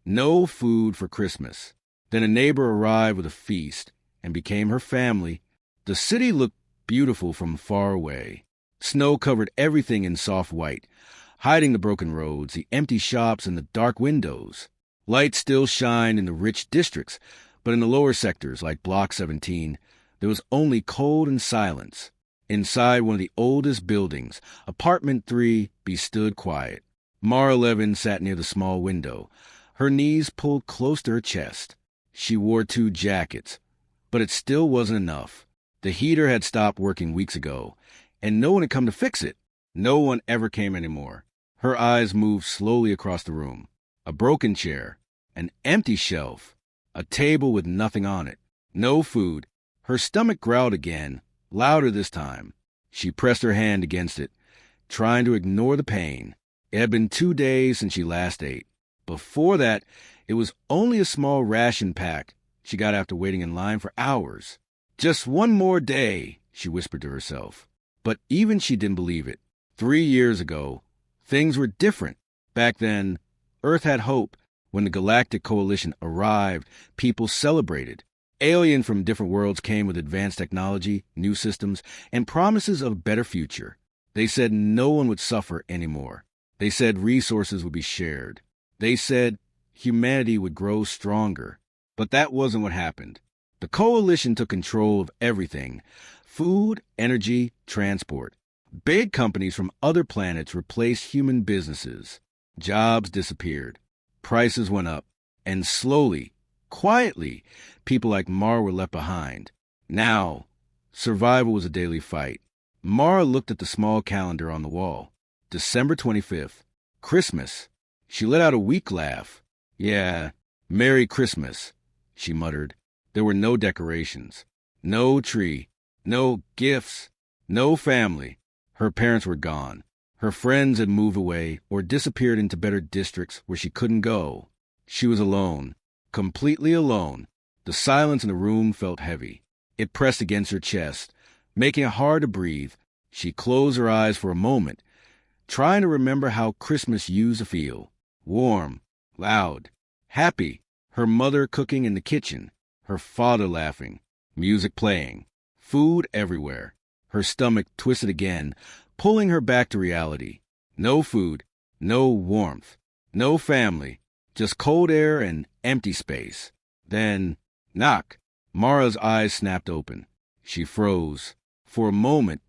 No food for Christmas. Then a neighbor arrived with a feast and became her family. The city looked beautiful from far away. Snow covered everything in soft white, hiding the broken roads, the empty shops, and the dark windows. Lights still shined in the rich districts, but in the lower sectors, like Block 17, there was only cold and silence. Inside one of the oldest buildings, Apartment 3 stood quiet. Mara Levin sat near the small window, her knees pulled close to her chest. She wore 2 jackets, but it still wasn't enough. The heater had stopped working weeks ago, and no one had come to fix it. No one ever came anymore. Her eyes moved slowly across the room. A broken chair, an empty shelf, a table with nothing on it. No food. Her stomach growled again, louder this time. She pressed her hand against it, trying to ignore the pain. It had been 2 days since she last ate. Before that, it was only a small ration pack she got after waiting in line for hours. Just one more day, she whispered to herself. But even she didn't believe it. 3 years ago, things were different. Back then, Earth had hope. When the Galactic Coalition arrived, people celebrated. Aliens from different worlds came with advanced technology, new systems, and promises of a better future. They said no one would suffer anymore. They said resources would be shared. They said humanity would grow stronger. But that wasn't what happened. The Coalition took control of everything: food, energy, transport. Big companies from other planets replaced human businesses. Jobs disappeared. Prices went up. And slowly, quietly, people like Mara were left behind. Now, survival was a daily fight. Mara looked at the small calendar on the wall. December 25th. Christmas. She let out a weak laugh. Yeah, Merry Christmas, she muttered. There were no decorations, no tree, no gifts, no family. Her parents were gone. Her friends had moved away or disappeared into better districts where she couldn't go. She was alone, completely alone. The silence in the room felt heavy. It pressed against her chest, making it hard to breathe. She closed her eyes for a moment, trying to remember how Christmas used to feel. Warm, loud, happy. Her mother cooking in the kitchen, her father laughing, music playing, food everywhere. Her stomach twisted again, pulling her back to reality. No food, no warmth, no family, just cold air and empty space. Then, knock. Mara's eyes snapped open. She froze. For a moment,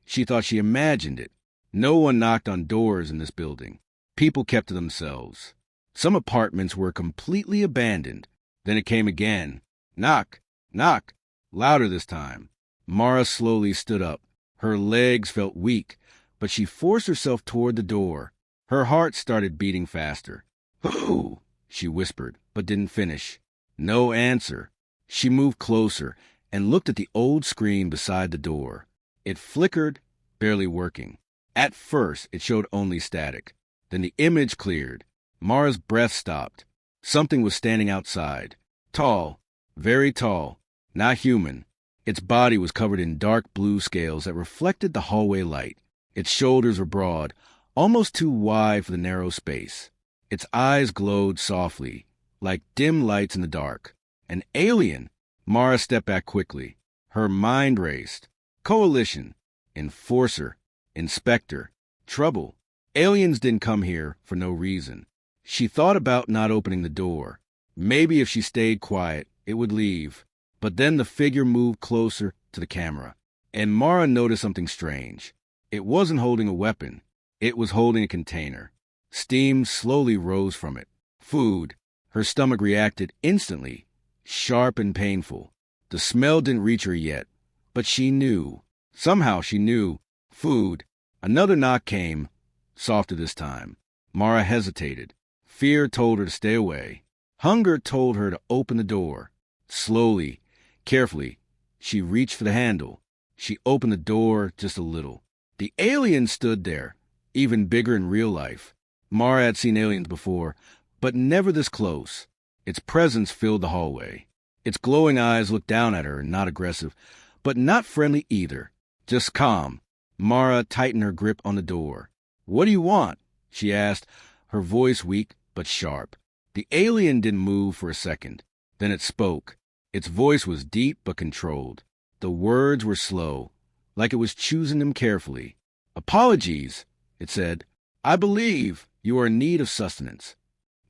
she thought she imagined it. No one knocked on doors in this building. People kept to themselves. Some apartments were completely abandoned. Then it came again. Knock, knock, louder this time. Mara slowly stood up. Her legs felt weak, but she forced herself toward the door. Her heart started beating faster. "Who?" she whispered, but didn't finish. No answer. She moved closer and looked at the old screen beside the door. It flickered, barely working. At first, it showed only static. Then the image cleared. Mara's breath stopped. Something was standing outside. Tall, very tall, not human. Its body was covered in dark blue scales that reflected the hallway light. Its shoulders were broad, almost too wide for the narrow space. Its eyes glowed softly, like dim lights in the dark. An alien! Mara stepped back quickly. Her mind raced. Coalition. Enforcer. Inspector. Trouble. Aliens didn't come here for no reason. She thought about not opening the door. Maybe if she stayed quiet, it would leave. But then the figure moved closer to the camera, and Mara noticed something strange. It wasn't holding a weapon. It was holding a container. Steam slowly rose from it. Food. Her stomach reacted instantly, sharp and painful. The smell didn't reach her yet, but she knew. Somehow she knew. Food. Another knock came, softer this time. Mara hesitated. Fear told her to stay away. Hunger told her to open the door. Slowly, carefully, she reached for the handle. She opened the door just a little. The alien stood there, even bigger in real life. Mara had seen aliens before, but never this close. Its presence filled the hallway. Its glowing eyes looked down at her, not aggressive, but not friendly either. Just calm. Mara tightened her grip on the door. "What do you want?" she asked, her voice weak but sharp. The The alien didn't move for a second. Then it spoke. Its voice was deep but controlled. The words were slow, like it was choosing them carefully. "Apologies," it said. "I believe you are in need of sustenance."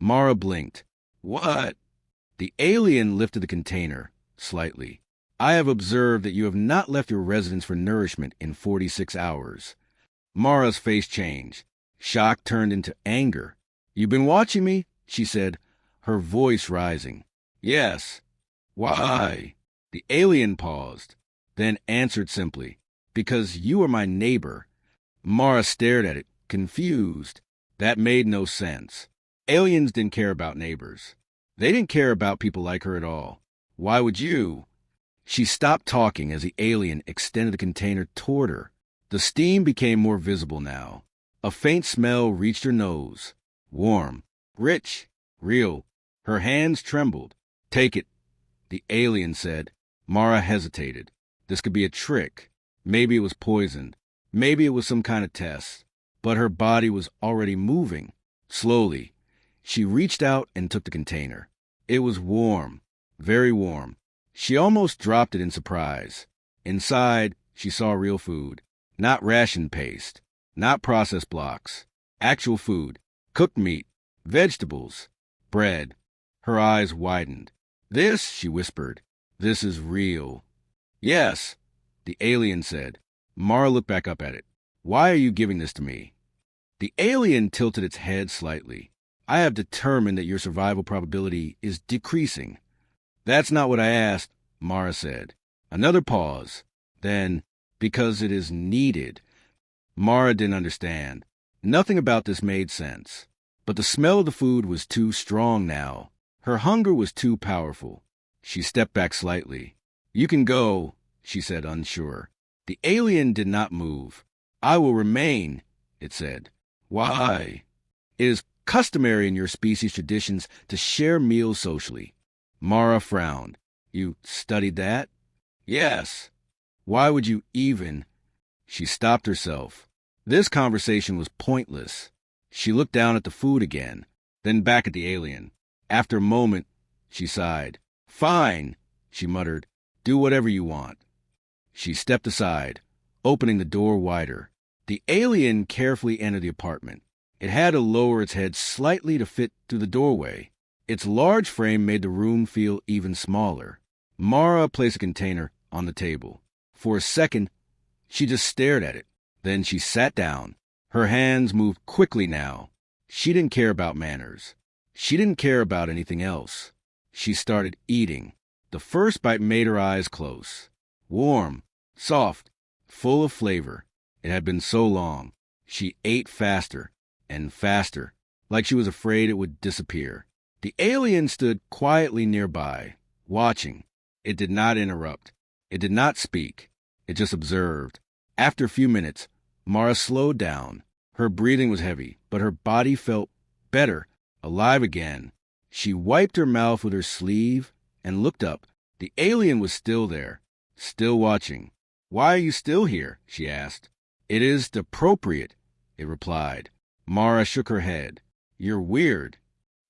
Mara blinked. "What?" The alien lifted the container slightly. "I have observed that you have not left your residence for nourishment in 46 hours. Mara's face changed. Shock turned into anger. "You've been watching me?" she said, her voice rising. "Yes." "Why?" The alien paused, then answered simply, "Because you are my neighbor." Mara stared at it, confused. That made no sense. Aliens didn't care about neighbors. They didn't care about people like her at all. Why would you? She stopped talking as the alien extended the container toward her. The steam became more visible now. A faint smell reached her nose. Warm, rich, real. Her hands trembled. "Take it," the alien said. Mara hesitated. This could be a trick. Maybe it was poisoned. Maybe it was some kind of test. But her body was already moving. Slowly, she reached out and took the container. It was warm, very warm. She almost dropped it in surprise. Inside, she saw real food. Not ration paste. Not processed blocks. Actual food. Cooked meat. Vegetables. Bread. Her eyes widened. "This," she whispered. "This is real." "Yes," the alien said. Mara looked back up at it. "Why are you giving this to me?" The alien tilted its head slightly. "I have determined that your survival probability is decreasing." "That's not what I asked," Mara said. Another pause. Then, "Because it is needed." Mara didn't understand. Nothing about this made sense. But the smell of the food was too strong now. Her hunger was too powerful. She stepped back slightly. "You can go," she said, unsure. The alien did not move. "I will remain," it said. "Why?" "It is customary in your species' traditions to share meals socially." Mara frowned. "You studied that?" "Yes." "Why would you even—" She stopped herself. This conversation was pointless. She looked down at the food again, then back at the alien. After a moment, she sighed. "Fine," she muttered. "Do whatever you want." She stepped aside, opening the door wider. The alien carefully entered the apartment. It had to lower its head slightly to fit through the doorway. Its large frame made the room feel even smaller. Mara placed a container on the table. For a second, she just stared at it. Then she sat down. Her hands moved quickly now. She didn't care about manners. She didn't care about anything else. She started eating. The first bite made her eyes close. Warm, soft, full of flavor. It had been so long. She ate faster and faster, like she was afraid it would disappear. The alien stood quietly nearby, watching. It did not interrupt. It did not speak. It just observed. After a few minutes, Mara slowed down. Her breathing was heavy, but her body felt better, alive again. She wiped her mouth with her sleeve and looked up. The alien was still there, still watching. "Why are you still here?" she asked. "It is appropriate," it replied. Mara shook her head. "You're weird."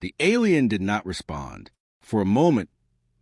The alien did not respond. For a moment,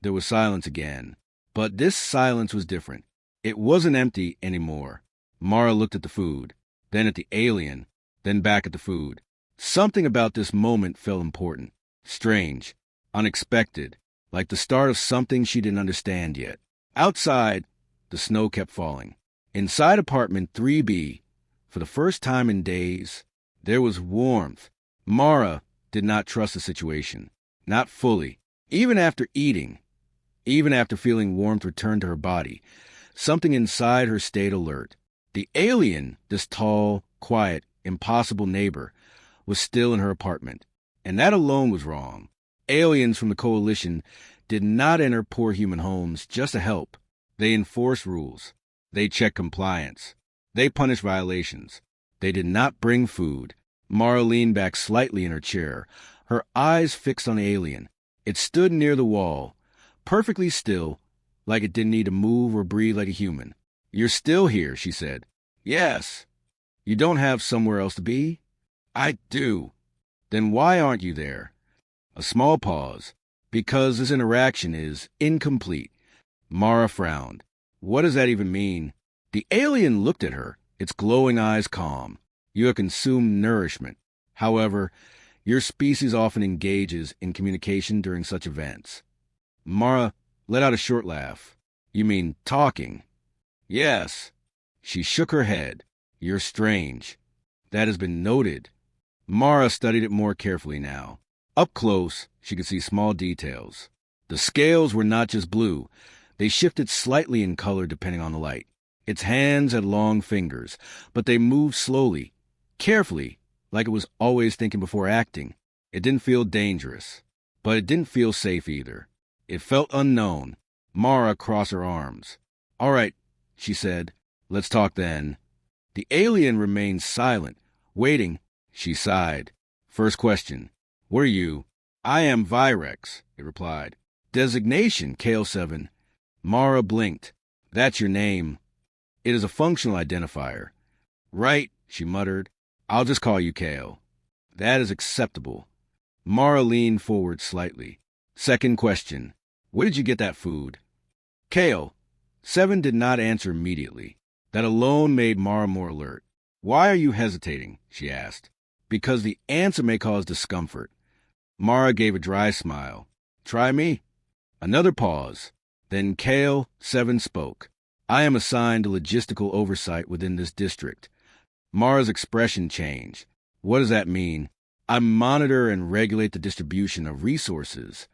there was silence again. But this silence was different. It wasn't empty anymore. Mara looked at the food, then at the alien, then back at the food. Something about this moment felt important, strange, unexpected, like the start of something she didn't understand yet. Outside, the snow kept falling. Inside apartment 3B, for the first time in days, there was warmth. Mara did not trust the situation. Not fully. Even after eating, even after feeling warmth return to her body, something inside her stayed alert. The alien, this tall, quiet, impossible neighbor, was still in her apartment. And that alone was wrong. Aliens from the Coalition did not enter poor human homes just to help. They enforced rules. They checked compliance. They punished violations. They did not bring food. Mara leaned back slightly in her chair, her eyes fixed on the alien. It stood near the wall, perfectly still, like it didn't need to move or breathe like a human. "You're still here," she said. "Yes." "You don't have somewhere else to be?" "I do." "Then why aren't you there?" A small pause, because this interaction is incomplete. Mara frowned. What does that even mean? The alien looked at her, its glowing eyes calm. You have consumed nourishment. However, your species often engages in communication during such events. Mara let out a short laugh. You mean talking? Yes. She shook her head. You're strange. That has been noted. Mara studied it more carefully now. Up close, she could see small details. The scales were not just blue. They shifted slightly in color depending on the light. Its hands had long fingers, but they moved slowly, carefully, like it was always thinking before acting. It didn't feel dangerous, but it didn't feel safe either. It felt unknown. Mara crossed her arms. All right, she said. Let's talk then. The alien remained silent, waiting. She sighed. First question. What are you? I am Virex, it replied. Designation, Kale 7. Mara blinked. That's your name. It is a functional identifier. Right, she muttered. I'll just call you Kale. That is acceptable. Mara leaned forward slightly. Second question. Where did you get that food? Kale. 7 did not answer immediately. That alone made Mara more alert. Why are you hesitating? She asked. Because the answer may cause discomfort. Mara gave a dry smile. Try me. Another pause. Then Kale 7 spoke. I am assigned to logistical oversight within this district. Mara's expression changed. What does that mean? I monitor and regulate the distribution of resources.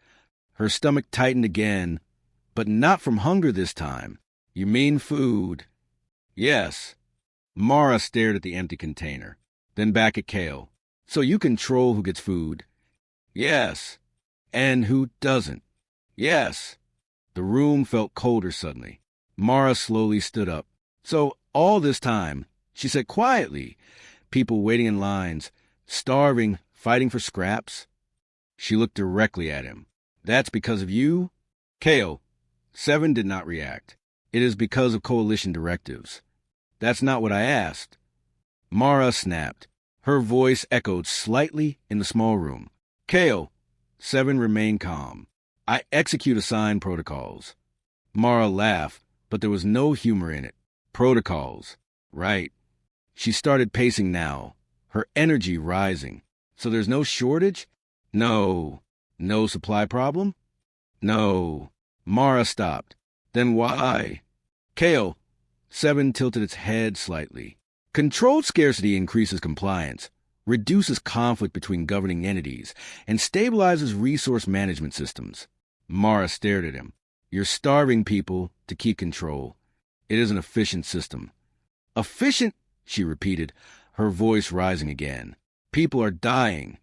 Her stomach tightened again, but not from hunger this time. You mean food? Yes. Mara stared at the empty container, then back at Kale. So you control who gets food? Yes. And who doesn't? Yes. The room felt colder suddenly. Mara slowly stood up. So all this time, she said quietly, people waiting in lines, starving, fighting for scraps. She looked directly at him. That's because of you? Kale. 7 did not react. It is because of coalition directives. That's not what I asked. Mara snapped. Her voice echoed slightly in the small room. Kale. 7 remained calm. I execute assigned protocols. Mara laughed, but there was no humor in it. Protocols. Right. She started pacing now, her energy rising. So there's no shortage? No. No supply problem? No. Mara stopped. Then why? Kale. 7 tilted its head slightly. Controlled scarcity increases compliance, reduces conflict between governing entities, and stabilizes resource management systems. Mara stared at him. You're starving people to keep control. It is an efficient system. Efficient, she repeated, her voice rising again. People are dying.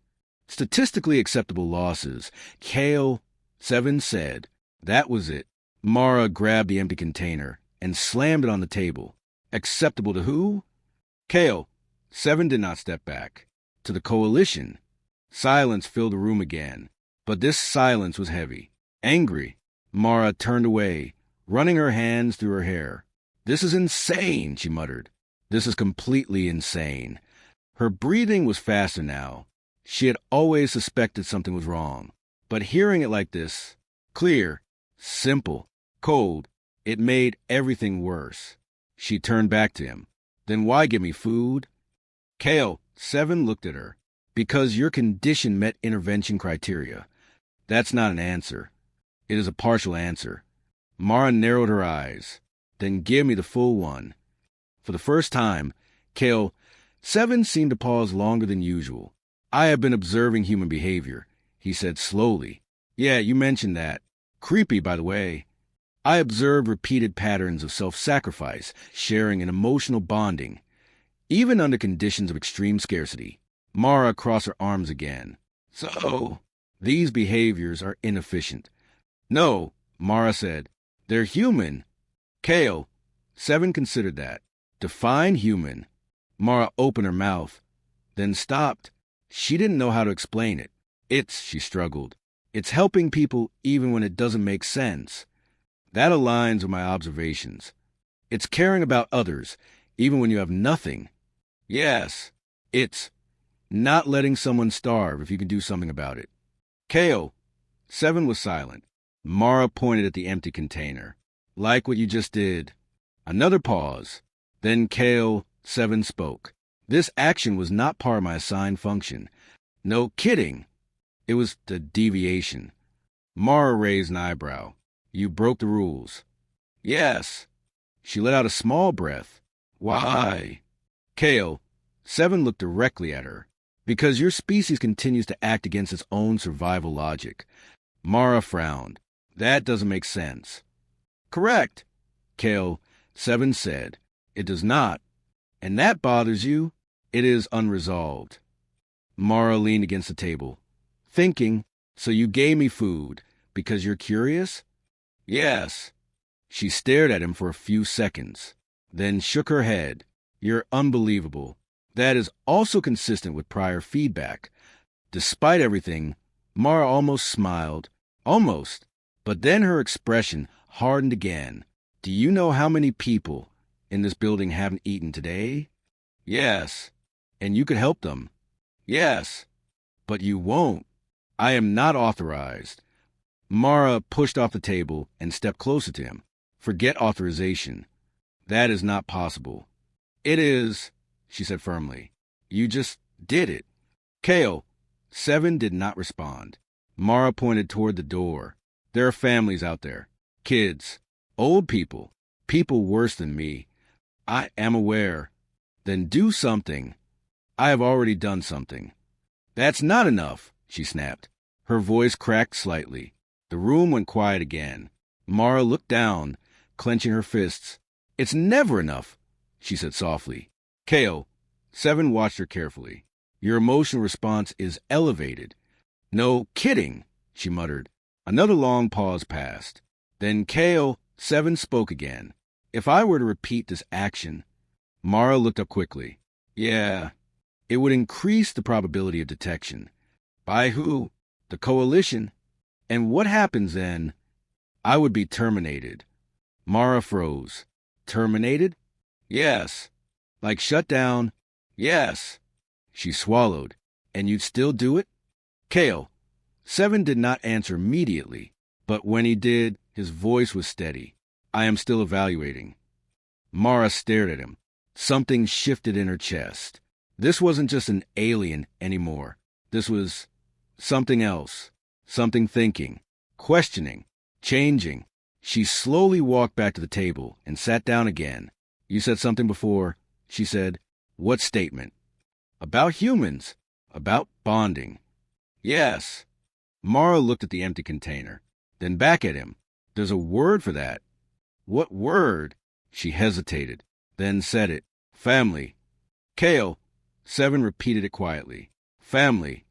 Statistically acceptable losses. Kale 7 said. That was it. Mara grabbed the empty container and slammed it on the table. Acceptable to who? Kale 7 did not step back. To the coalition. Silence filled the room again, but this silence was heavy. Angry. Mara turned away, running her hands through her hair. This is insane, she muttered. This is completely insane. Her breathing was faster now. She had always suspected something was wrong. But hearing it like this, clear, simple, cold, it made everything worse. She turned back to him. Then why give me food? Kale 7 looked at her. Because your condition met intervention criteria. That's not an answer. It is a partial answer. Mara narrowed her eyes. Then give me the full one. For the first time, Kale 7 seemed to pause longer than usual. I have been observing human behavior, he said slowly. Yeah, you mentioned that. Creepy, by the way. I observed repeated patterns of self-sacrifice, sharing and emotional bonding, even under conditions of extreme scarcity. Mara crossed her arms again. So, these behaviors are inefficient. No, Mara said. They're human. Kale 7 considered that. Define human. Mara opened her mouth, then stopped. She didn't know how to explain it. She struggled. It's helping people even when it doesn't make sense. That aligns with my observations. It's caring about others, even when you have nothing. Yes, it's not letting someone starve if you can do something about it. Kale. 7 was silent. Mara pointed at the empty container. Like what you just did. Another pause. Then Kale. 7 spoke. This action was not part of my assigned function. No kidding. It was the deviation. Mara raised an eyebrow. You broke the rules. Yes. She let out a small breath. Why? Kale. 7 looked directly at her. Because your species continues to act against its own survival logic. Mara frowned. That doesn't make sense. Correct. Kale. 7 said. It does not. And that bothers you? It is unresolved. Mara leaned against the table. Thinking, so you gave me food because you're curious? Yes. She stared at him for a few seconds, then shook her head. You're unbelievable. That is also consistent with prior feedback. Despite everything, Mara almost smiled. Almost. But then her expression hardened again. Do you know how many people in this building haven't eaten today? Yes. And you could help them. Yes. But you won't. I am not authorized. Mara pushed off the table and stepped closer to him. Forget authorization. That is not possible. It is, she said firmly. You just did it. Kale. 7 did not respond. Mara pointed toward the door. There are families out there. Kids. Old people. People worse than me. I am aware. Then do something. I have already done something. That's not enough, she snapped. Her voice cracked slightly. The room went quiet again. Mara looked down, clenching her fists. It's never enough, she said softly. Kale. 7 watched her carefully. Your emotional response is elevated. No kidding, she muttered. Another long pause passed. Then Kale. 7 spoke again. If I were to repeat this action... Mara looked up quickly. Yeah, it would increase the probability of detection. By who? The coalition. And what happens then? I would be terminated. Mara froze. Terminated? Yes. Like shut down? Yes. She swallowed. And you'd still do it? Kale. 7 did not answer immediately, but when he did, his voice was steady. I am still evaluating. Mara stared at him. Something shifted in her chest. This wasn't just an alien anymore. This was something else. Something thinking, questioning, changing. She slowly walked back to the table and sat down again. You said something before, she said. What statement? About humans. About bonding. Yes. Mara looked at the empty container, then back at him. There's a word for that. What word? She hesitated, then said it. Family. Kale. 7 repeated it quietly. Family.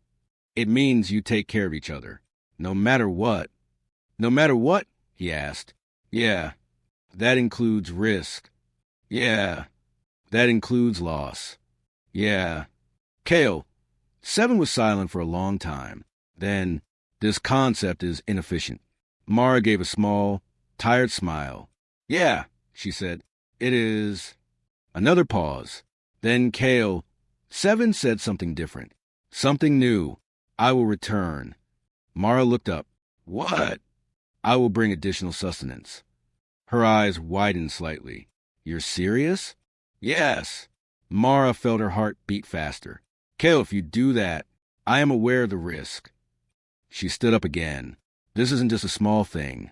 It means you take care of each other. No matter what. No matter what? He asked. Yeah. That includes risk. Yeah. That includes loss. Yeah. Kale. 7 was silent for a long time. Then, this concept is inefficient. Mara gave a small, tired smile. Yeah, she said. It is... Another pause. Then Kale. 7 said something different. Something new. I will return. Mara looked up. What? I will bring additional sustenance. Her eyes widened slightly. You're serious? Yes. Mara felt her heart beat faster. Kale, if you do that, I am aware of the risk. She stood up again. This isn't just a small thing.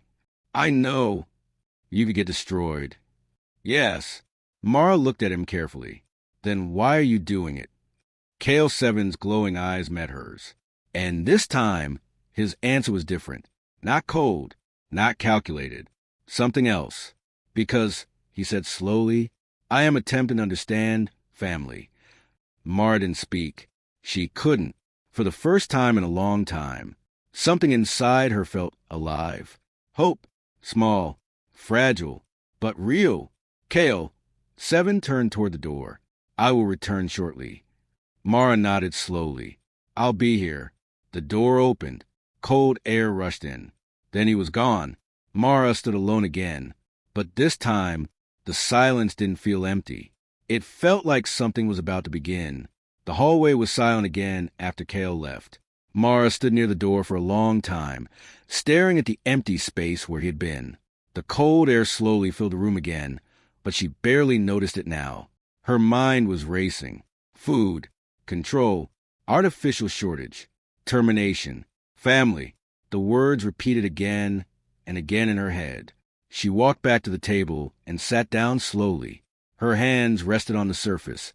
I know. You could get destroyed. Yes. Mara looked at him carefully. Then why are you doing it? Kale 7's glowing eyes met hers. And this time, his answer was different. Not cold, not calculated. Something else. Because, he said slowly, I am attempting to understand family. Mara didn't speak. She couldn't. For the first time in a long time, something inside her felt alive. Hope. Small. Fragile. But real. Kale. 7 turned toward the door. I will return shortly. Mara nodded slowly. I'll be here. The door opened. Cold air rushed in. Then he was gone. Mara stood alone again. But this time, the silence didn't feel empty. It felt like something was about to begin. The hallway was silent again after Kale left. Mara stood near the door for a long time, staring at the empty space where he had been. The cold air slowly filled the room again, but she barely noticed it now. Her mind was racing. Food, control, artificial shortage, termination, family. The words repeated again and again in her head. She walked back to the table and sat down slowly. Her hands rested on the surface,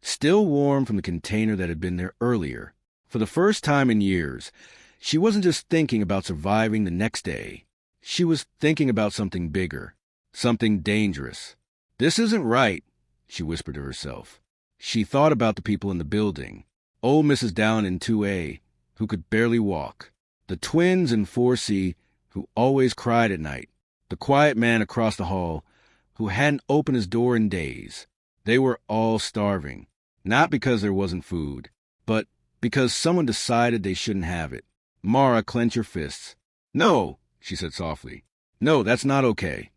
still warm from the container that had been there earlier. For the first time in years, she wasn't just thinking about surviving the next day. She was thinking about something bigger, something dangerous. "This isn't right," she whispered to herself. She thought about the people in the building. Old Mrs. Dallin in 2A, who could barely walk. The twins in 4C, who always cried at night. The quiet man across the hall, who hadn't opened his door in days. They were all starving, not because there wasn't food, but because someone decided they shouldn't have it. Mara clenched her fists. "No," she said softly. "No, that's not okay."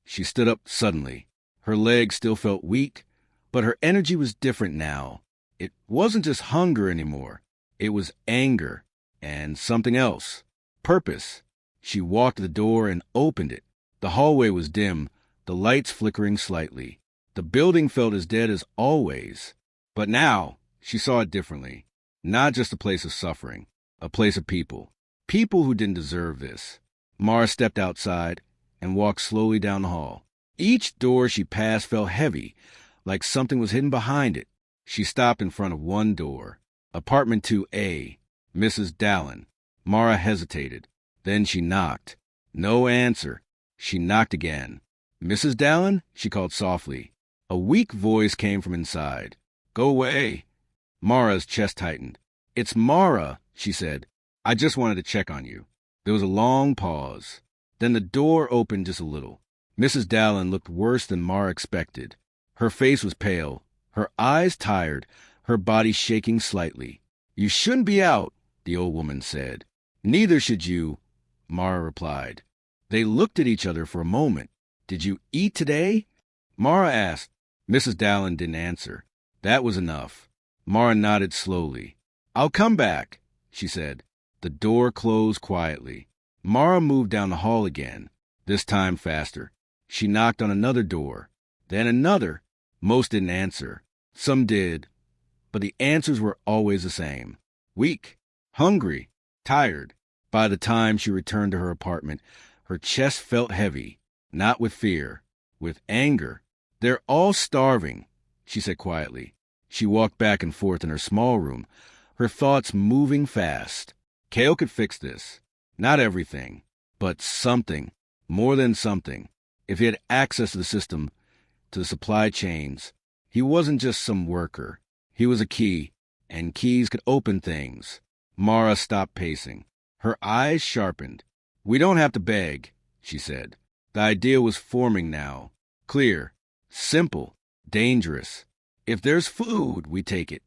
She stood up suddenly. Her legs still felt weak, but her energy was different now. It wasn't just hunger anymore. It was anger and something else. Purpose. She walked to the door and opened it. The hallway was dim, the lights flickering slightly. The building felt as dead as always. But now she saw it differently. Not just a place of suffering, a place of people. People who didn't deserve this. Mara stepped outside and walked slowly down the hall. Each door she passed felt heavy, like something was hidden behind it. She stopped in front of one door. Apartment 2A, Mrs. Dallin. Mara hesitated. Then she knocked. No answer. She knocked again. "Mrs. Dallin?" she called softly. A weak voice came from inside. "Go away." Mara's chest tightened. "It's Mara," she said. "I just wanted to check on you." There was a long pause. Then the door opened just a little. Mrs. Dallin looked worse than Mara expected. Her face was pale, her eyes tired, her body shaking slightly. "You shouldn't be out," the old woman said. "Neither should you," Mara replied. They looked at each other for a moment. "Did you eat today?" Mara asked. Mrs. Dallin didn't answer. That was enough. Mara nodded slowly. "I'll come back," she said. The door closed quietly. Mara moved down the hall again, this time faster. She knocked on another door, then another. Most didn't answer. Some did, but the answers were always the same. Weak, hungry, tired. By the time she returned to her apartment, her chest felt heavy, not with fear, with anger. "They're all starving," she said quietly. She walked back and forth in her small room, her thoughts moving fast. Cale could fix this. Not everything, but something, more than something. If he had access to the system, to the supply chains, he wasn't just some worker. He was a key, and keys could open things. Mara stopped pacing. Her eyes sharpened. "We don't have to beg," she said. The idea was forming now. Clear, simple, dangerous. "If there's food, we take it."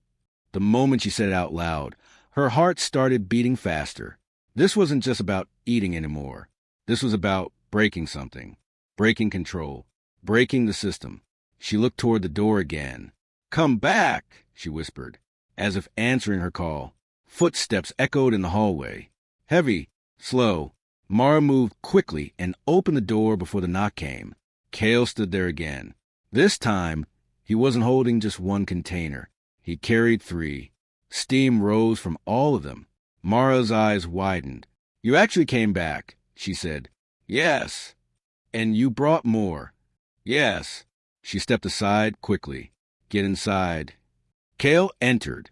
The moment she said it out loud, her heart started beating faster. This wasn't just about eating anymore. This was about breaking something, breaking control, breaking the system. She looked toward the door again. "Come back," she whispered, as if answering her call. Footsteps echoed in the hallway. Heavy, slow. Mara moved quickly and opened the door before the knock came. Cale stood there again. This time, he wasn't holding just one container. He carried 3. Steam rose from all of them. Mara's eyes widened. "You actually came back," she said. "Yes." "And you brought more." "Yes." She stepped aside quickly. "Get inside." Cale entered,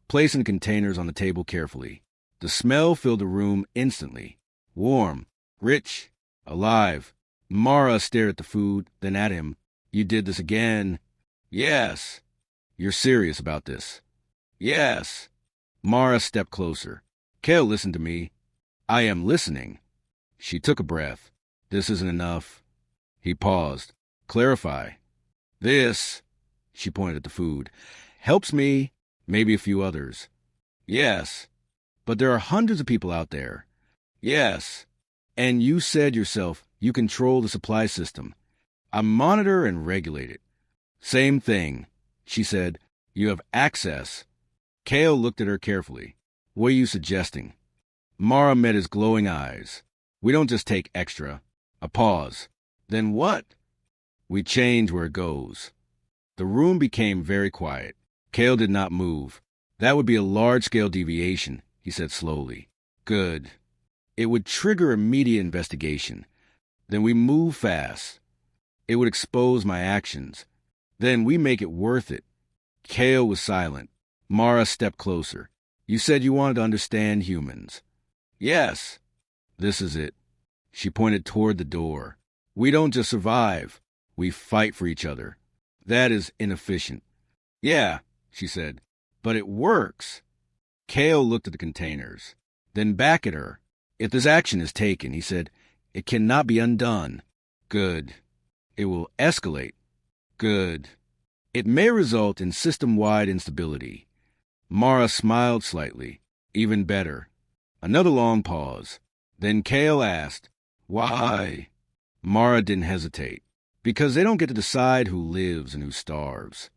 placing the containers on the table carefully. The smell filled the room instantly. Warm, rich, alive. Mara stared at the food, then at him. "You did this again." "Yes." "You're serious about this?" "Yes." Mara stepped closer. "Cale, listen to me." "I am listening." She took a breath. "This isn't enough." He paused. "Clarify." "This," she pointed at the food, "helps me, maybe a few others." "Yes." "But there are hundreds of people out there." "Yes." "And you said yourself you control the supply system. I monitor and regulate it." "Same thing." She said, "You have access." Cale looked at her carefully. What are you suggesting? Mara met his glowing eyes. We don't just take extra. A pause. Then what? We change where it goes. The room became very quiet. Cale did not move. That would be a large-scale deviation, he said slowly. Good. It would trigger immediate investigation. Then we move fast. It would expose my actions. Then we make it worth it. Cale was silent. Mara stepped closer. You said you wanted to understand humans. Yes. This is it. She pointed toward the door. We don't just survive. We fight for each other. That is inefficient. Yeah, she said, but it works. Cale looked at the containers, then back at her. If this action is taken, he said, it cannot be undone. Good. It will escalate. Good. It may result in system-wide instability. Mara smiled slightly. Even better. Another long pause. Then Cale asked, Why? Mara didn't hesitate. Because they don't get to decide who lives and who starves.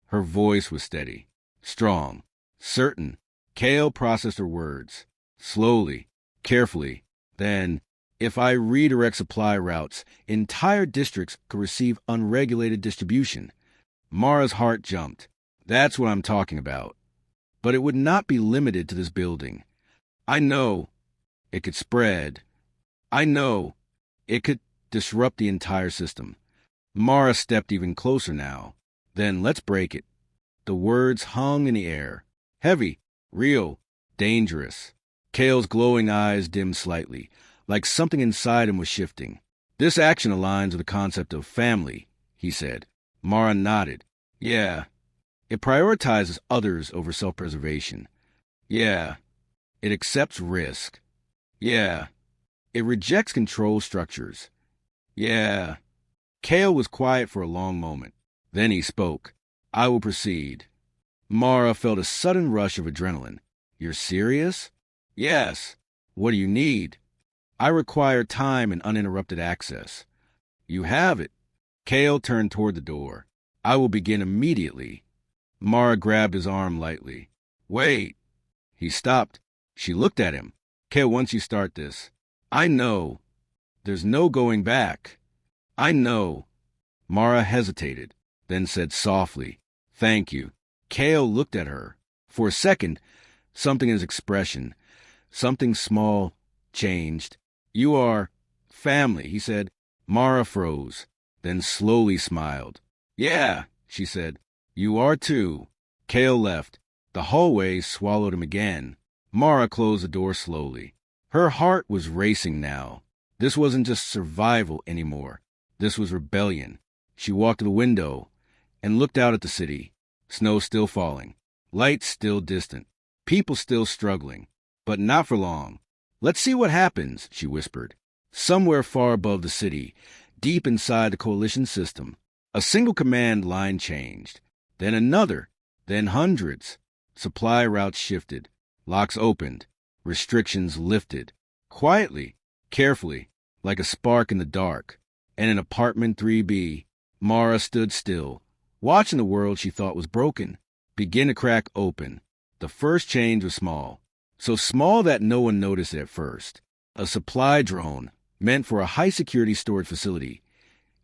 Her voice was steady, strong, certain. Cale processed her words. Slowly, carefully. Then, if I redirect supply routes, entire districts could receive unregulated distribution. Mara's heart jumped. That's what I'm talking about. But it would not be limited to this building. I know it could spread. I know it could disrupt the entire system. Mara stepped even closer now. Then let's break it. The words hung in the air. Heavy, real, dangerous. Cale's glowing eyes dimmed slightly, like something inside him was shifting. This action aligns with the concept of family, he said. Mara nodded. Yeah. It prioritizes others over self-preservation. Yeah. It accepts risk. Yeah. It rejects control structures. Yeah. Cale was quiet for a long moment. Then he spoke. I will proceed. Mara felt a sudden rush of adrenaline. You're serious? Yes. What do you need? I require time and uninterrupted access. You have it. Cale turned toward the door. I will begin immediately. Mara grabbed his arm lightly. Wait. He stopped. She looked at him. Cale, once you start this, I know. There's no going back. I know. Mara hesitated, then said softly, Thank you. Cale looked at her. For a second, something in his expression, something small, changed. You are family, he said. Mara froze, then slowly smiled. Yeah, she said. You are too. Cale left. The hallway swallowed him again. Mara closed the door slowly. Her heart was racing now. This wasn't just survival anymore. This was rebellion. She walked to the window and looked out at the city. Snow still falling. Lights still distant. People still struggling. But not for long. Let's see what happens, she whispered. Somewhere far above the city, deep inside the coalition system, a single command line changed. Then another. Then hundreds. Supply routes shifted. Locks opened. Restrictions lifted. Quietly, carefully, like a spark in the dark. And in apartment 3B, Mara stood still, watching the world she thought was broken begin to crack open. The first change was small. So small that no one noticed it at first. A supply drone, meant for a high-security storage facility,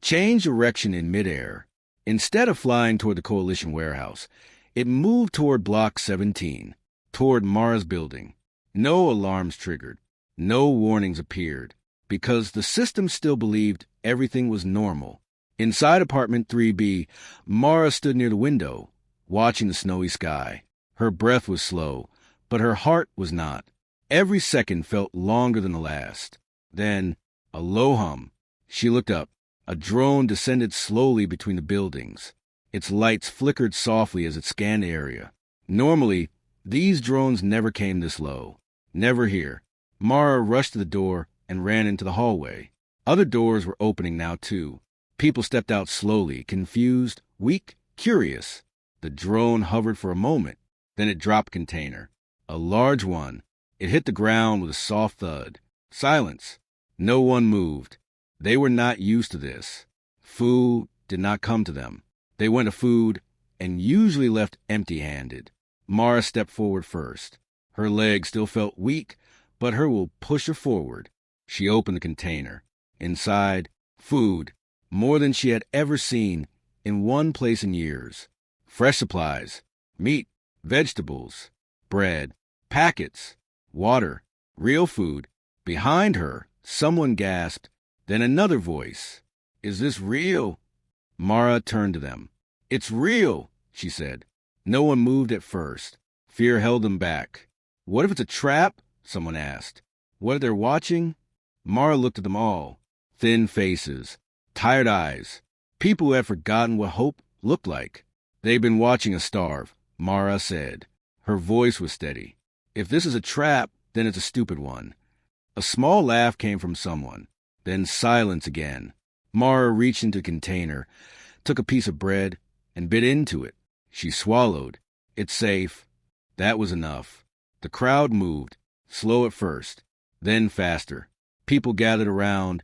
changed direction in midair. Instead of flying toward the coalition warehouse, it moved toward Block 17, toward Mara's building. No alarms triggered. No warnings appeared, because the system still believed everything was normal. Inside apartment 3B, Mara stood near the window, watching the snowy sky. Her breath was slow, but her heart was not. Every second felt longer than the last. Then, a low hum. She looked up. A drone descended slowly between the buildings. Its lights flickered softly as it scanned the area. Normally, these drones never came this low. Never here. Mara rushed to the door and ran into the hallway. Other doors were opening now, too. People stepped out slowly, confused, weak, curious. The drone hovered for a moment. Then it dropped a container. A large one. It hit the ground with a soft thud. Silence. No one moved. They were not used to this. Food did not come to them. They went to food and usually left empty-handed. Mara stepped forward first. Her leg still felt weak, but her will pushed her forward. She opened the container. Inside, food, more than she had ever seen in one place in years. Fresh supplies, meat, vegetables, bread, packets, water, real food. Behind her, someone gasped, then another voice. Is this real? Mara turned to them. It's real, she said. No one moved at first. Fear held them back. What if it's a trap? Someone asked. What if they're watching? Mara looked at them all. Thin faces, tired eyes, people who had forgotten what hope looked like. They've been watching us starve, Mara said. Her voice was steady. If this is a trap, then it's a stupid one. A small laugh came from someone. Then silence again. Mara reached into the container, took a piece of bread, and bit into it. She swallowed. It's safe. That was enough. The crowd moved, slow at first, then faster. People gathered around,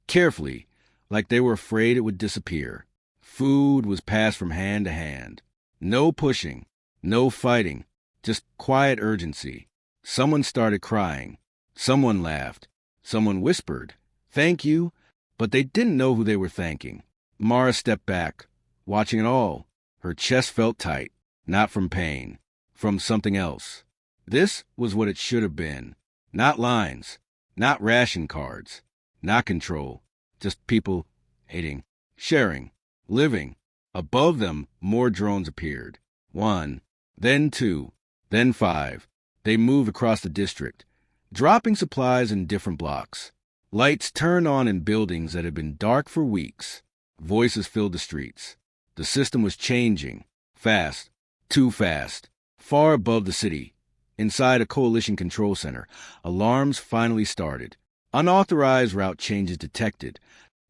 carefully, like they were afraid it would disappear. Food was passed from hand to hand. No pushing, no fighting, just quiet urgency. Someone started crying. Someone laughed. Someone whispered, "Thank you," but they didn't know who they were thanking. Mara stepped back, watching it all. Her chest felt tight, not from pain, from something else. This was what it should have been. Not lines, not ration cards, not control, just people hating, sharing, living. Above them, more drones appeared. 1, then 2, then 5. They moved across the district, dropping supplies in different blocks. Lights turned on in buildings that had been dark for weeks. Voices filled the streets. The system was changing. Fast. Too fast. Far above the city. Inside a coalition control center, alarms finally started. Unauthorized route changes detected.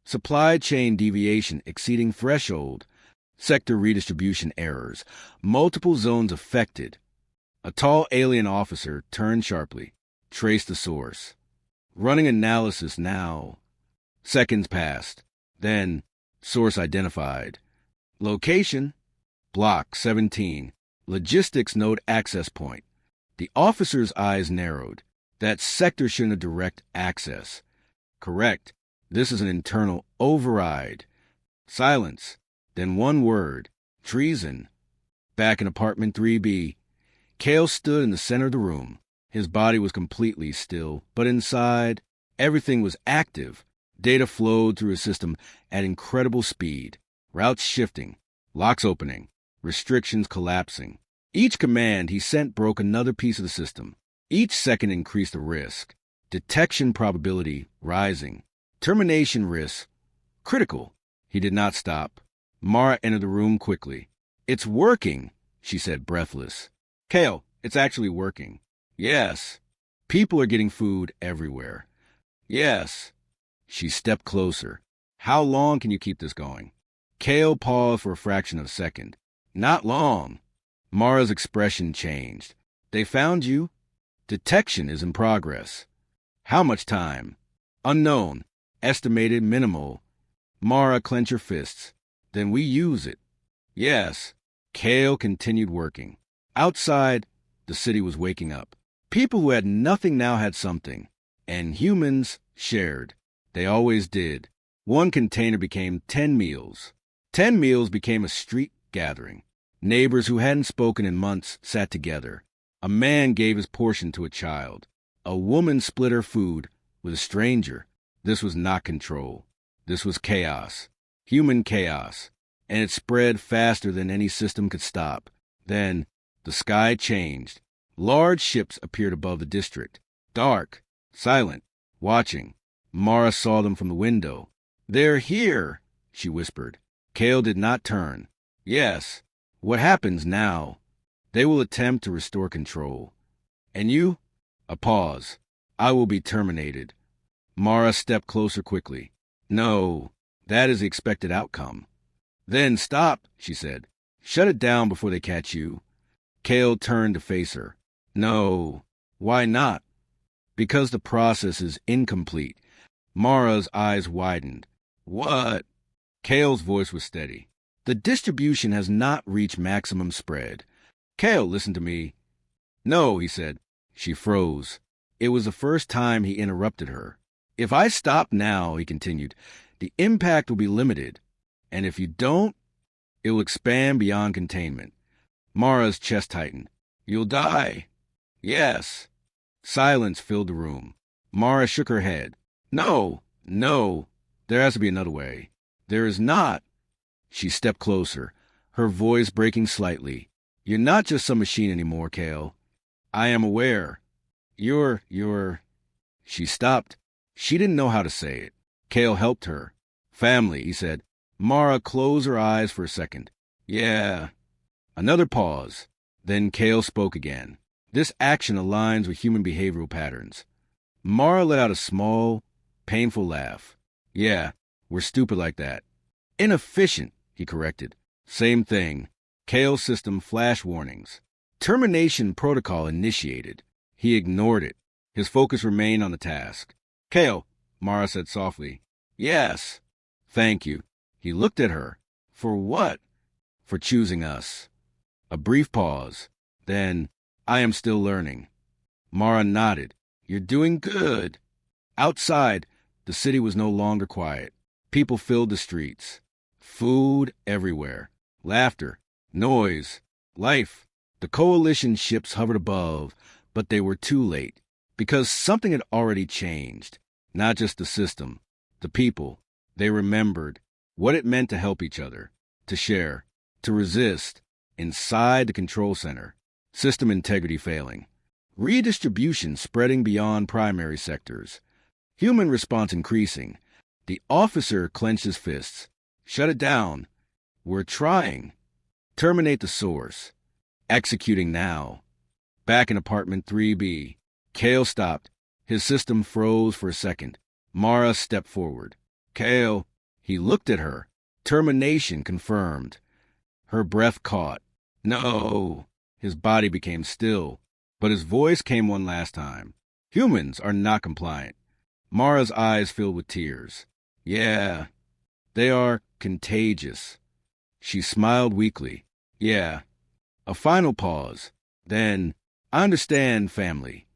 Supply chain deviation exceeding threshold. Sector redistribution errors. Multiple zones affected. A tall alien officer turned sharply. Traced the source. Running analysis now. Seconds passed. Then, source identified. Location, Block 17. Logistics node access point. The officer's eyes narrowed. That sector shouldn't have direct access. Correct. This is an internal override. Silence. Then one word. Treason. Back in apartment 3B. Cale stood in the center of the room. His body was completely still, but inside, everything was active. Data flowed through his system at incredible speed. Routes shifting, locks opening, restrictions collapsing. Each command he sent broke another piece of the system. Each second increased the risk. Detection probability rising. Termination risk critical. He did not stop. Mara entered the room quickly. It's working, she said, breathless. Cale, it's actually working. Yes. People are getting food everywhere. Yes. She stepped closer. How long can you keep this going? Cale paused for a fraction of a second. Not long. Mara's expression changed. They found you? Detection is in progress. How much time? Unknown. Estimated minimal. Mara clenched her fists. Then we use it. Yes. Cale continued working. Outside, the city was waking up. People who had nothing now had something. And humans shared. They always did. One container became 10 meals. 10 meals became a street gathering. Neighbors who hadn't spoken in months sat together. A man gave his portion to a child. A woman split her food with a stranger. This was not control. This was chaos. Human chaos. And it spread faster than any system could stop. Then, the sky changed. Large ships appeared above the district. Dark. Silent. Watching. Mara saw them from the window. They're here, she whispered. Cale did not turn. Yes. What happens now? They will attempt to restore control. And you? A pause. I will be terminated. Mara stepped closer quickly. No, that is the expected outcome. Then stop, she said. Shut it down before they catch you. Cale turned to face her. No. Why not? Because the process is incomplete. Mara's eyes widened. What? Cale's voice was steady. The distribution has not reached maximum spread. Cale, listen to me. No, he said. She froze. It was the first time he interrupted her. If I stop now, he continued, the impact will be limited. And if you don't, it will expand beyond containment. Mara's chest tightened. You'll die. Yes. Silence filled the room. Mara shook her head. No. There has to be another way. There is not. She stepped closer, her voice breaking slightly. You're not just some machine anymore, Kale. I am aware. You're... She stopped. She didn't know how to say it. Kale helped her. Family, he said. Mara closed her eyes for a second. Yeah. Another pause. Then Kale spoke again. This action aligns with human behavioral patterns. Mara let out a small, painful laugh. Yeah, we're stupid like that. Inefficient, he corrected. Same thing. Kale's system flashed warnings. Termination protocol initiated. He ignored it. His focus remained on the task. Kale, Mara said softly. Yes. Thank you. He looked at her. For what? For choosing us. A brief pause. Then, I am still learning. Mara nodded. You're doing good. Outside, the city was no longer quiet. People filled the streets. Food everywhere. Laughter. Noise. Life. The coalition ships hovered above, but they were too late. Because something had already changed. Not just the system. The people. They remembered what it meant to help each other. To share. To resist. Inside the control center. System integrity failing. Redistribution spreading beyond primary sectors. Human response increasing. The officer clenched his fists. Shut it down. We're trying. Terminate the source. Executing now. Back in apartment 3B. Kale stopped. His system froze for a second. Mara stepped forward. Kale. He looked at her. Termination confirmed. Her breath caught. No. His body became still, but his voice came one last time. Humans are not compliant. Mara's eyes filled with tears. Yeah. They are contagious. She smiled weakly. Yeah. A final pause. Then, I understand, family.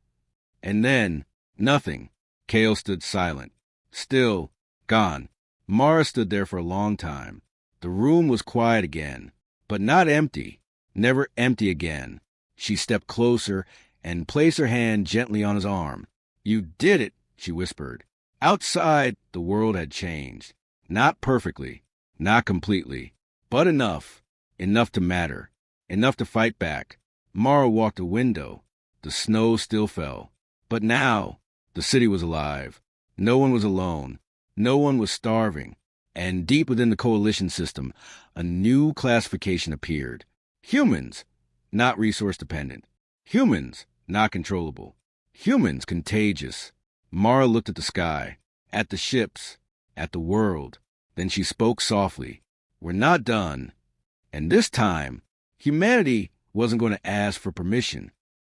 And then, nothing. Kale stood silent. Still, gone. Mara stood there for a long time. The room was quiet again, but not empty. Never empty again. She stepped closer and placed her hand gently on his arm. You did it, she whispered. Outside, the world had changed. Not perfectly, not completely, but enough. Enough to matter. Enough to fight back. Mara walked to a window. The snow still fell. But now, the city was alive. No one was alone. No one was starving. And deep within the coalition system, a new classification appeared. Humans, not resource-dependent. Humans, not controllable. Humans, contagious. Mara looked at the sky, at the ships, at the world. Then she spoke softly. We're not done. And this time, humanity wasn't going to ask for permission.